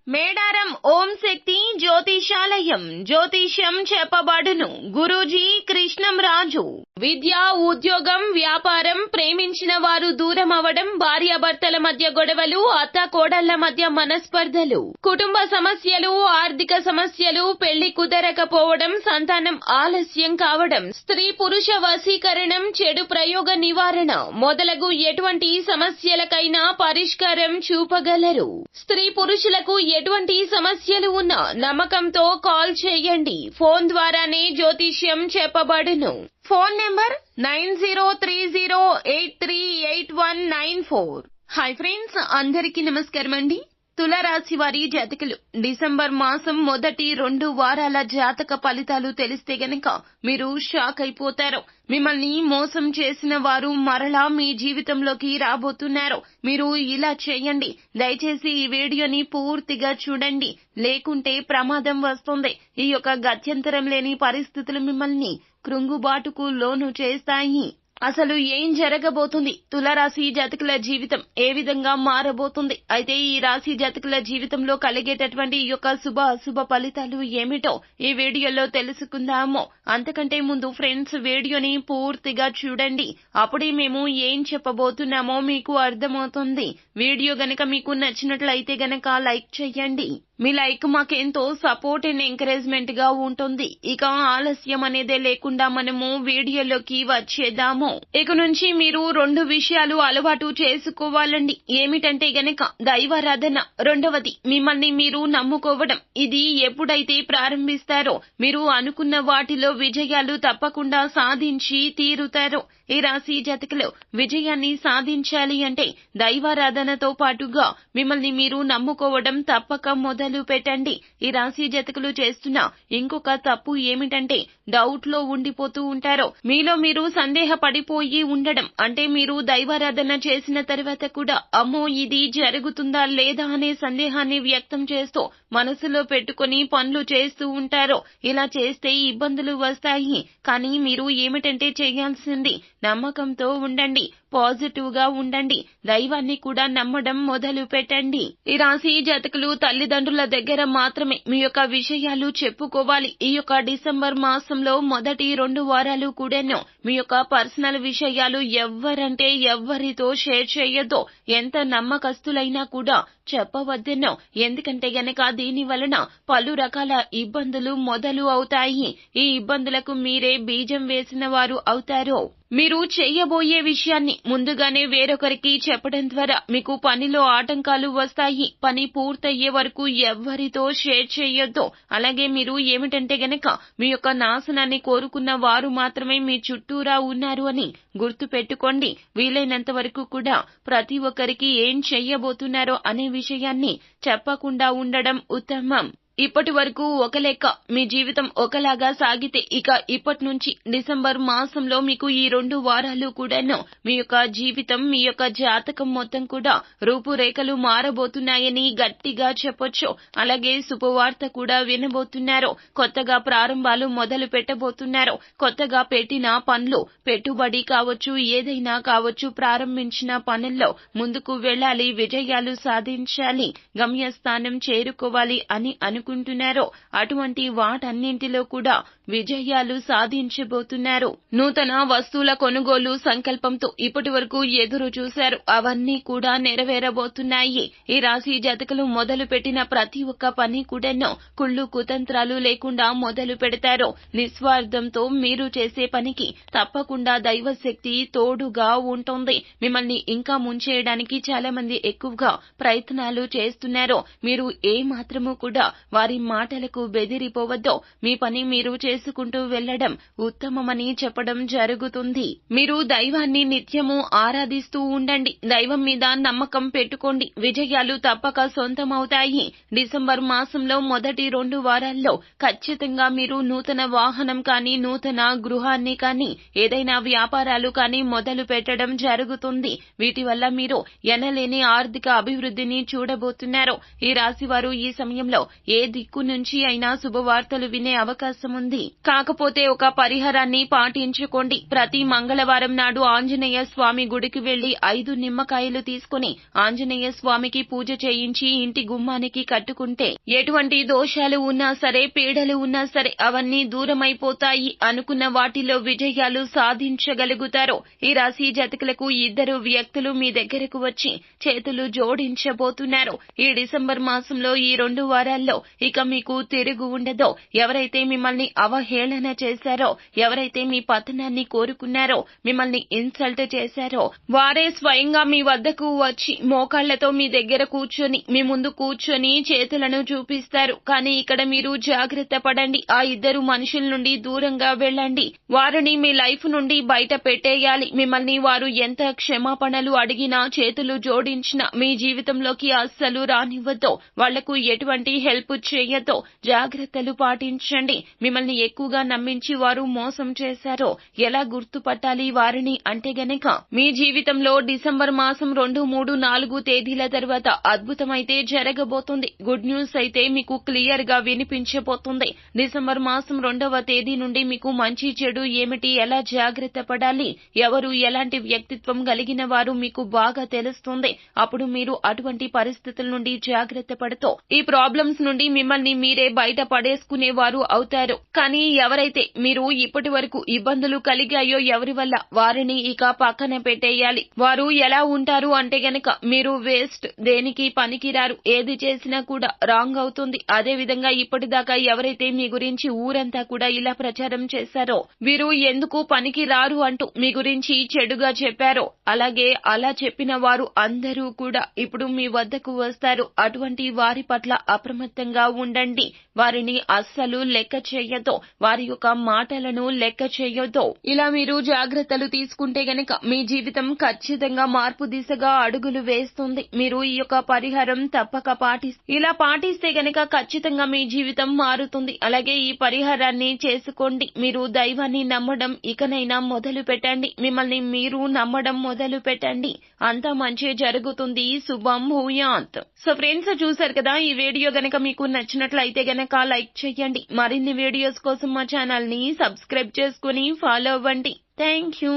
మేడారం ఓం శక్తి జ్యోతిషాలయం జ్యోతిష్యం చెప్పబడును. గురూజీ కృష్ణం రాజు. విద్య, ఉద్యోగం, వ్యాపారం, ప్రేమించిన వారు దూరం అవడం, భార్యాభర్తల మధ్య గొడవలు, అత్త కోడళ్ల మధ్య మనస్పర్ధలు, కుటుంబ సమస్యలు, ఆర్థిక సమస్యలు, పెళ్లి కుదరకపోవడం, సంతానం ఆలస్యం కావడం, స్త్రీ పురుష వశీకరణం, చెడు ప్రయోగ నివారణ మొదలగు ఎటువంటి సమస్యలకైనా పరిష్కారం చూపగలరు. స్త్రీ పురుషులకు ఎటువంటి సమస్యలు ఉన్నా నమ్మకంతో కాల్ చేయండి. ఫోన్ ద్వారానే జ్యోతిష్యం చెప్పబడును. Phone number 9030838194. హాయ్ ఫ్రెండ్స్, అందరికీ నమస్కారం అండి. తులారాశి వారి జాతకులు డిసెంబర్ మాసం మొదటి 2 వారాల జాతక ఫలితాలు తెలిస్తే గనక మీరు షాక్ అయిపోతారు. మిమ్మల్ని మోసం చేసిన వారు మరలా మీ జీవితంలోకి రాబోతున్నారు. మీరు ఇలా చేయండి, దయచేసి ఈ వీడియోని పూర్తిగా చూడండి, లేకుంటే ప్రమాదం వస్తుంది. ఈ యొక్క గత్యంతరం లేని పరిస్థితులు మిమ్మల్ని కృంగుబాటుకు లోను చేస్తాయి. అసలు ఏం జరగబోతుంది, తులారాశి జాతకుల జీవితం ఏ విధంగా మారబోతుంది, అయితే ఈ రాశి జాతకుల జీవితంలో కలిగేటటువంటి ఈ యొక్క శుభ అశుభ ఫలితాలు ఏమిటో ఈ వీడియోలో తెలుసుకుందాము. అంతకంటే ముందు ఫ్రెండ్స్, వీడియోని పూర్తిగా చూడండి, అప్పుడే మేము ఏం చెప్పబోతున్నామో మీకు అర్థమవుతుంది. వీడియో గనక మీకు నచ్చినట్లయితే గనక లైక్ చేయండి. మీ లైక్ మాకెంతో సపోర్ట్ అండ్ ఎంకరేజ్మెంట్ గా ఉంటుంది. ఇక ఆలస్యం అనేదే లేకుండా మనము వీడియోలోకి వచ్చేద్దాము. ఇక నుంచి మీరు 2 విషయాలు అలవాటు చేసుకోవాలండి. ఏమిటంటే గనక దైవారాధన, రెండవది మిమ్మల్ని మీరు నమ్ముకోవడం. ఇది ఎప్పుడైతే ప్రారంభిస్తారో మీరు అనుకున్న వాటిలో విజయాలు తప్పకుండా సాధించి తీరుతారు. ఈ రాశి జాతకులు విజయాన్ని సాధించాలి అంటే దైవారాధనతో పాటుగా మిమ్మల్ని మీరు నమ్ముకోవడం తప్పక మొదలు పెట్టండి. ఈ రాశి జాతకులు చేస్తున్న ఇంకొక తప్పు ఏమిటంటే డౌట్ లో ఉండిపోతూ ఉంటారు. మీలో మీరు సందేహపడిపోయి ఉండడం. అంటే మీరు దైవారాధన చేసిన తర్వాత కూడా అమ్మో ఇది జరుగుతుందా లేదా అనే సందేహాన్ని వ్యక్తం చేస్తూ మనసులో పెట్టుకుని పనులు చేస్తూ ఉంటారు. ఇలా చేస్తే ఇబ్బందులు వస్తాయి. కానీ మీరు ఏమిటంటే చేయాల్సింది నమ్మకంతో ఉండండి, పాజిటివ్ గా ఉండండి, దైవాన్ని కూడా నమ్మడం మొదలు పెట్టండి. ఈ రాశి జాతకులు తల్లిదండ్రుల దగ్గర మాత్రమే మీ యొక్క విషయాలు చెప్పుకోవాలి. ఈ యొక్క డిసెంబర్ మాసంలో మొదటి 2 వారాలు కూడాను మీ యొక్క పర్సనల్ విషయాలు ఎవ్వరంటే ఎవ్వరితో షేర్ చేయొద్దు. ఎంత నమ్మకస్తులైనా కూడా చెప్పవద్దెనో. ఎందుకంటే గనక దీని వలన పలు రకాల ఇబ్బందులు మొదలు అవుతాయి. ఈ ఇబ్బందులకు మీరే బీజం వేసిన వారు అవుతారు. మీరు చేయబోయే విషయాన్ని ముందుగానే వేరొకరికి చెప్పడం ద్వారా మీకు పనిలో ఆటంకాలు వస్తాయి. పని పూర్తయ్యే వరకు ఎవ్వరితో షేర్ చేయొద్దు. అలాగే మీరు ఏమిటంటే గనక మీ యొక్క నాశనాన్ని కోరుకున్న వారు మాత్రమే మీ చుట్టూరా ఉన్నారు అని గుర్తు పెట్టుకోండి. వీలైనంత వరకు కూడా ప్రతి ఒక్కరికి ఏం చెయ్యబోతున్నారో అనే విషయాన్ని చెప్పకుండా ఉండడం ఉత్తమం. ఇప్పటి వరకు ఒక లెక్క మీ జీవితం ఒకలాగా సాగితే ఇక ఇప్పటి నుంచి డిసెంబర్ మాసంలో మీకు ఈ 2 వారాలు కూడాను మీ యొక్క జీవితం, మీ యొక్క జాతకం మొత్తం కూడా రూపురేఖలు మారబోతున్నాయని గట్టిగా చెప్పొచ్చు. అలాగే శుభవార్త కూడా వినబోతున్నారు. కొత్తగా ప్రారంభాలు మొదలు పెట్టబోతున్నారు. కొత్తగా పెట్టిన పనులు, పెట్టుబడి కావచ్చు, ఏదైనా కావచ్చు, ప్రారంభించిన పనుల్లో ముందుకు వెళ్ళాలి, విజయాలు సాధించాలి, గమ్యస్థానం చేరుకోవాలి అని అనుకుంటున్నారో అటువంటి వాటన్నింటిలో కూడా విజయాలు సాధించబోతున్నారు. నూతన వస్తువుల కొనుగోలు సంకల్పంతో ఇప్పటి వరకు ఎదురు చూశారు. అవన్నీ కూడా నెరవేరబోతున్నాయి. ఈ రాశి జాతకులు మొదలు పెట్టిన ప్రతి ఒక్క పని కూడాను కుళ్ళు కుతంత్రాలు లేకుండా మొదలు పెడతారు. నిస్వార్థంతో మీరు చేసే పనికి తప్పకుండా దైవశక్తి తోడుగా ఉంటుంది. మిమ్మల్ని ఇంకా ముంచేయడానికి చాలా మంది ఎక్కువగా ప్రయత్నాలు చేస్తున్నారు. మీరు ఏ మాత్రము కూడా వారి మాటలకు బెదిరిపోవద్దు. మీ పని మీరు చేసుకుంటూ వెళ్లడం ఉత్తమమని చెప్పడం జరుగుతుంది. మీరు దైవాన్ని నిత్యము ఆరాధిస్తూ ఉండండి. దైవం మీద నమ్మకం పెట్టుకోండి. విజయాలు తప్పక సొంతమవుతాయి. డిసెంబర్ మాసంలో మొదటి 2 వారాల్లో ఖచ్చితంగా మీరు నూతన వాహనం కానీ, నూతన గృహాన్ని కానీ, ఏదైనా వ్యాపారాలు కానీ మొదలు పెట్టడం జరుగుతుంది. వీటి వల్ల మీరు ఎనలేని ఆర్థిక అభివృద్ధిని చూడబోతున్నారు. ఈ రాశి వారు ఈ సమయంలో ఏ దిక్కు నుంచి అయినా శుభవార్తలు వినే అవకాశం ఉంది. కాకపోతే ఒక పరిహారాన్ని పాటించుకోండి. ప్రతి మంగళవారం నాడు ఆంజనేయ స్వామి గుడికి వెళ్లి 5 నిమ్మకాయలు తీసుకుని ఆంజనేయ స్వామికి పూజ చేయించి ఇంటి గుమ్మానికి కట్టుకుంటే ఎటువంటి దోషాలు ఉన్నా సరే, పీడలు ఉన్నా సరే అవన్నీ దూరమైపోతాయి. అనుకున్న వాటిలో విజయాలు సాధించగలుగుతారు. ఈ రాశి జాతకులకు 2 వ్యక్తులు మీ దగ్గరకు వచ్చి చేతులు జోడించబోతున్నారు. ఈ డిసెంబర్ మాసంలో ఈ 2 వారాల్లో ఇక మీకు తిరుగు ఉండదో. ఎవరైతే మిమ్మల్ని అవహేళన చేశారో, ఎవరైతే మీ పతనాన్ని కోరుకున్నారో, మిమ్మల్ని ఇన్సల్ట్ చేశారో వారే స్వయంగా మీ వద్దకు వచ్చి మోకాళ్లతో మీ దగ్గర కూర్చొని, మీ ముందు కూర్చొని చేతులను చూపిస్తారు. కానీ ఇక్కడ మీరు జాగ్రత్త పడండి. ఆ 2 మనుషుల నుండి దూరంగా వెళ్ళండి. వారిని మీ లైఫ్ నుండి బయట పెట్టేయాలి. మిమ్మల్ని వారు ఎంత క్షమాపణలు అడిగినా, చేతులు జోడించినా మీ జీవితంలోకి అస్సలు రానివ్వద్దు. వాళ్లకు ఎటువంటి హెల్ప్ చేయొద్దు. జాగ్రత్తలు పాటించండి. మిమ్మల్ని ఎక్కువగా నమ్మించి వారు మోసం చేశారో ఎలా గుర్తుపట్టాలి వారిని అంటే గనక మీ జీవితంలో డిసెంబర్ మాసం 2, 3, 4 తేదీల తర్వాత అద్భుతమైతే జరగబోతుంది. గుడ్ న్యూస్ అయితే మీకు క్లియర్ గా వినిపించబోతుంది. డిసెంబర్ మాసం 2వ తేదీ నుండి మీకు మంచి చెడు ఏమిటి, ఎలా జాగ్రత్త పడాలి, ఎవరు ఎలాంటి వ్యక్తిత్వం కలిగిన వారు మీకు బాగా తెలుస్తుంది. అప్పుడు మీరు అటువంటి పరిస్థితుల నుండి జాగ్రత్త పడుతూ ఈ ప్రాబ్లమ్స్ నుండి మిమ్మల్ని మీరే బయట పడేసుకునేవారు అవుతారు. కానీ ఎవరైతే మీరు ఇప్పటి వరకు ఇబ్బందులు కలిగాయో ఎవరి వల్ల, వారిని ఇక పక్కన పెట్టేయాలి. వారు ఎలా ఉంటారు అంటే గనక మీరు వేస్ట్, దేనికి పనికిరారు, ఏది చేసినా కూడా రాంగ్ అవుతుంది. అదే విధంగా ఇప్పటిదాకా ఎవరైతే మీ గురించి ఊరంతా కూడా ఇలా ప్రచారం చేశారో, వీరు ఎందుకు పనికి రారు అంటూ మీ గురించి చెడుగా చెప్పారో, అలాగే అలా చెప్పిన వారు అందరూ కూడా ఇప్పుడు మీ వద్దకు వస్తారు. అటువంటి వారి పట్ల అప్రమత్తంగా ఉండండి. వారిని అస్సలు లెక్క చేయొద్దు. వారి యొక్క మాటలను లెక్క చేయొద్దు. ఇలా మీరు జాగ్రత్తలు తీసుకుంటే గనక మీ జీవితం ఖచ్చితంగా మార్పు దిశగా అడుగులు వేస్తుంది. మీరు ఈ యొక్క పరిహారం తప్పక ఇలా పాటిస్తే గనక ఖచ్చితంగా మీ జీవితం మారుతుంది. అలాగే ఈ పరిహారాన్ని చేసుకోండి. మీరు దైవాన్ని నమ్మడం ఇకనైనా మొదలు పెట్టండి. మిమ్మల్ని మీరు నమ్మడం మొదలు పెట్టండి. అంతా మంచి జరుగుతుంది. శుభం భూయాత్. సో ఫ్రెండ్స్, చూశారు కదా, ఈ వీడియో గనక మీకు నచ్చినట్లయితే గనక లైక్ చేయండి. మరిన్ని వీడియోస్ కోసం మా ఛానల్ ని సబ్స్క్రైబ్ చేసుకుని ఫాలో అవ్వండి. Thank you.